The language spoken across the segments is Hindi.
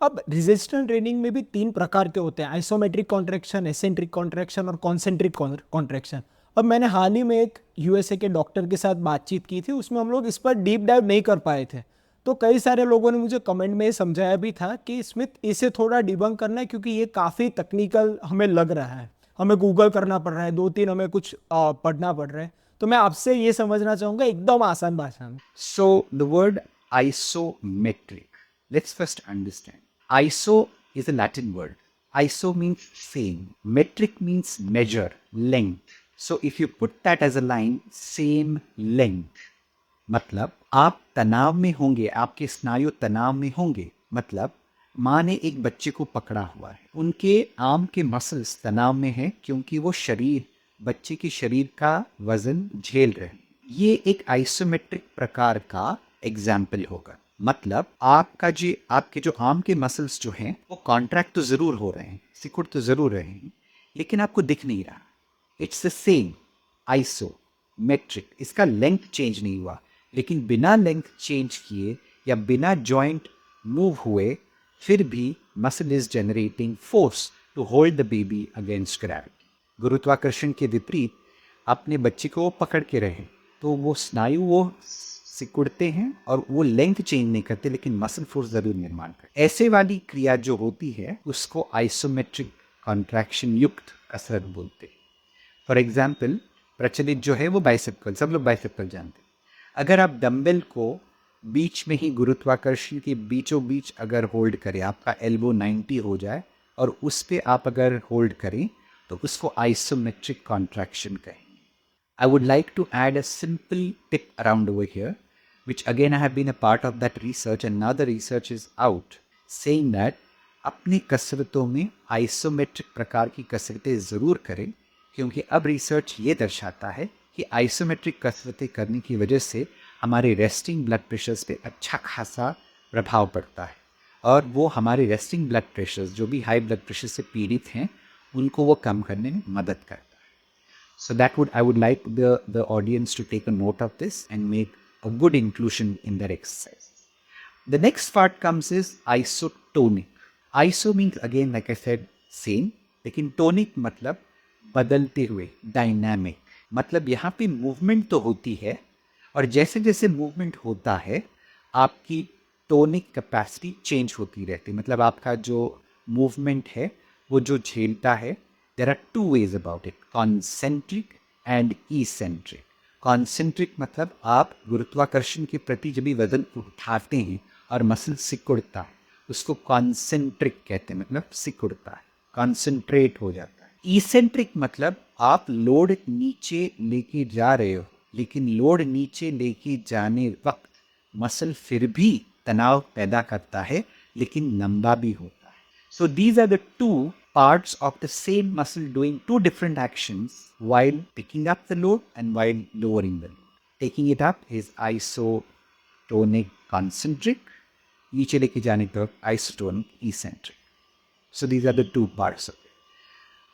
अब रेजिस्टेंस ट्रेनिंग में भी 3 प्रकार के होते हैं, आइसोमेट्रिक कॉन्ट्रैक्शन, एसेंट्रिक कॉन्ट्रैक्शन और कॉन्सेंट्रिक कॉन्ट्रैक्शन। अब मैंने हाल ही में एक यूएसए के डॉक्टर के साथ बातचीत की थी, उसमें हम लोग इस पर डीप डाइव नहीं कर पाए थे। तो कई सारे लोगों ने मुझे कमेंट में ये समझाया भी था कि स्मिथ इसे थोड़ा डिबंक करना है, क्योंकि ये काफ़ी टेक्निकल हमें लग रहा है, हमें गूगल करना पड़ रहा है, 2-3 हमें कुछ पढ़ना पड़ रहा है। तो मैं आपसे ये समझना चाहूँगा एकदम आसान भाषा में। So the word isometric. Let's first understand. Iso is a Latin word. Iso means same. Metric means measure, length. So if you put that as a line, same length. मतलब आप तनाव में होंगे, आपके स्नायु तनाव में होंगे। मतलब माँ ने एक बच्चे को पकड़ा हुआ है, उनके आर्म के मसल्स तनाव में है क्योंकि वो शरीर, बच्चे के शरीर का वजन झेल रहे हैं। ये एक आइसोमेट्रिक प्रकार का एग्जाम्पल होगा। मतलब आपके जो आर्म के मसल्स जो हैं वो कॉन्ट्रैक्ट तो जरूर हो रहे हैं, सिकुड़ तो जरूर रहे हैं, लेकिन आपको दिख नहीं रहा। It's the same isometric. इसका लेंथ चेंज नहीं हुआ, लेकिन बिना लेंथ चेंज किए या बिना जॉइंट मूव हुए फिर भी muscle is generating force to hold the baby against gravity. गुरुत्वाकर्षण के विपरीत अपने बच्चे को वो पकड़ के रहे तो वो स्नायु वो सिकुड़ते हैं और वो लेंथ चेंज नहीं करते, लेकिन मसल फोर्स जरूर निर्माण करते। ऐसे वाली क्रिया जो होती है उसको आइसोमेट्रिक कॉन्ट्रैक्शन युक्त कसरत बोलते हैं। फॉर एग्जाम्पल, प्रचलित जो है वो बाइसेप्स, सब लोग बाइसेप्स जानते हैं। अगर आप डंबल को बीच में ही गुरुत्वाकर्षण के बीचों बीच अगर होल्ड करें, आपका एल्बो 90 हो जाए और उस पे आप अगर होल्ड करें तो उसको आइसोमेट्रिक कॉन्ट्रैक्शन कहें। I would like to add a simple tip around over here, which again I have been a part of that research and now the research is out saying that अपनी कसरतों में आइसोमेट्रिक प्रकार की कसरतें ज़रूर करें, क्योंकि अब रिसर्च ये दर्शाता है कि आइसोमेट्रिक कसरतें करने की वजह से हमारे रेस्टिंग ब्लड प्रेशर्स पे अच्छा खासा प्रभाव पड़ता है और वो हमारे रेस्टिंग ब्लड प्रेशर्स जो भी हाई ब्लड प्रेशर से पीड़ित हैं उनको वो कम करने में मदद करता है। So I would like the audience to take a note of this and make a good inclusion in their exercise. The next part comes is isotonic. Iso means again like I said same, लेकिन tonic मतलब बदलते हुए, डायनामिक। मतलब यहाँ पे मूवमेंट तो होती है और जैसे जैसे मूवमेंट होता है आपकी टोनिक कैपेसिटी चेंज होती रहती है। मतलब आपका जो मूवमेंट है वो जो झेलता है, there are two ways about it, concentric and eccentric. Concentric मतलब आप गुरुत्वाकर्षण के प्रति जब भी वजन उठाते हैं और मसल सिकुड़ता है उसको कॉन्सेंट्रिक कहते हैं, मतलब सिकुड़ता है, कॉन्सेंट्रेट हो जाता है। eccentric मतलब आप लोड नीचे लेके जा रहे हो, लेकिन लोड नीचे लेके जाने वक्त मसल फिर भी तनाव पैदा करता है, लेकिन लंबा भी होता है। So these are the two parts of the same muscle doing two different actions while picking up the load and while lowering the load. Taking it up is isotonic concentric, नीचे लेके जाने पर isotonic eccentric. So these are the two parts of it.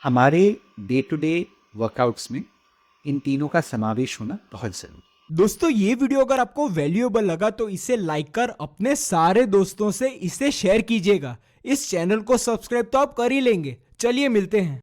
हमारे डे टू डे वर्कआउट्स में इन तीनों का समावेश होना बहुत जरूरी। दोस्तों, ये वीडियो अगर आपको वैल्यूएबल लगा तो इसे लाइक कर अपने सारे दोस्तों से इसे शेयर कीजिएगा। इस चैनल को सब्सक्राइब तो आप कर ही लेंगे। चलिए मिलते हैं।